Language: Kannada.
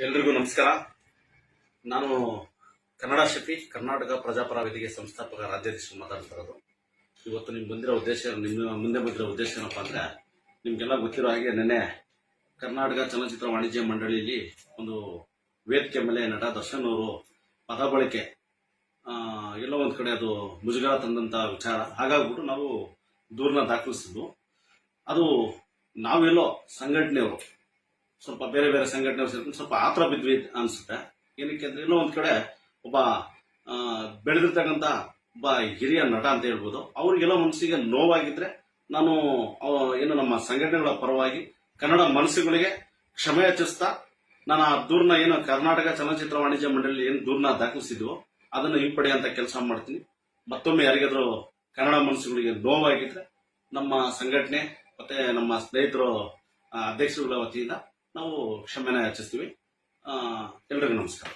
ಎಲ್ರಿಗೂ ನಮಸ್ಕಾರ. ನಾನು ಕನ್ನಡ ಶೆಟ್ಟಿ, ಕರ್ನಾಟಕ ಪ್ರಜಾಪರ ವೇದಿಕೆ ಸಂಸ್ಥಾಪಕ ರಾಜ್ಯಾಧ್ಯಕ್ಷರು ಮಾತಾಡ್ತಿರೋದು. ಇವತ್ತು ನಿಮ್ಗೆ ಬಂದಿರೋ ಉದ್ದೇಶ, ನಿಮ್ಮ ಮುಂದೆ ಬಂದಿರೋ ಉದ್ದೇಶ ಏನಪ್ಪಾ ಅಂದ್ರೆ, ನಿಮ್ಗೆಲ್ಲ ಗೊತ್ತಿರೋ ಹಾಗೆ ನೆನ್ನೆ ಕರ್ನಾಟಕ ಚಲನಚಿತ್ರ ವಾಣಿಜ್ಯ ಮಂಡಳಿಯಲ್ಲಿ ಒಂದು ವೇದಿಕೆ ಮೇಲೆ ನಟ ದರ್ಶನ್ ಅವರು ಪದ ಬಳಕೆ ಎಲ್ಲೋ ಒಂದ್ ಕಡೆ ಅದು ಮುಜುಗರ ತಂದಂತ ವಿಚಾರ. ಹಾಗಾಗ್ಬಿಟ್ಟು ನಾವು ದೂರನ್ನ ದಾಖಲಿಸಿದ್ವು. ಅದು ನಾವೆಲ್ಲೋ ಸಂಘಟನೆಯವರು, ಸ್ವಲ್ಪ ಬೇರೆ ಬೇರೆ ಸಂಘಟನೆಯವರು ಸೇರ್ಕೊಂಡು ಸ್ವಲ್ಪ ಆತರ ಬಿದ್ವಿ ಅನ್ಸುತ್ತೆ. ಏನಕ್ಕೆ ಅಂದ್ರೆ, ಎಲ್ಲೋ ಒಂದ್ ಕಡೆ ಒಬ್ಬ ಬೆಳೆದಿರ್ತಕ್ಕಂಥ ಒಬ್ಬ ಹಿರಿಯ ನಟ ಅಂತ ಹೇಳ್ಬೋದು, ಅವ್ರಿಗೆಲ್ಲ ಮನಸ್ಸಿಗೆ ನೋವಾಗಿದ್ರೆ ನಾನು ಏನು ನಮ್ಮ ಸಂಘಟನೆಗಳ ಪರವಾಗಿ ಕನ್ನಡ ಮನಸ್ಸುಗಳಿಗೆ ಕ್ಷಮೆ ಯಾಚಿಸ್ತಾ ನಾನು ಆ ದೂರನ್ನ ಏನು ಕರ್ನಾಟಕ ಚಲನಚಿತ್ರ ವಾಣಿಜ್ಯ ಮಂಡಳಿ ಏನು ದೂರನ್ನ ದಾಖಲಿಸಿದ್ವೋ ಅದನ್ನು ಹಿಂಪಡೆಯುವಂತ ಕೆಲಸ ಮಾಡ್ತೀನಿ. ಮತ್ತೊಮ್ಮೆ ಯಾರಿಗಾದ್ರೂ ಕನ್ನಡ ಮನಸ್ಸುಗಳಿಗೆ ನೋವಾಗಿದ್ರೆ ನಮ್ಮ ಸಂಘಟನೆ ಮತ್ತೆ ನಮ್ಮ ಸ್ನೇಹಿತರು ಅಧ್ಯಕ್ಷರುಗಳ ವತಿಯಿಂದ ನಾವು ಕ್ಷಮೆನ ಯಾಚಿಸ್ತೀವಿ. ಎಲ್ರಿಗೂ ನಮಸ್ಕಾರ.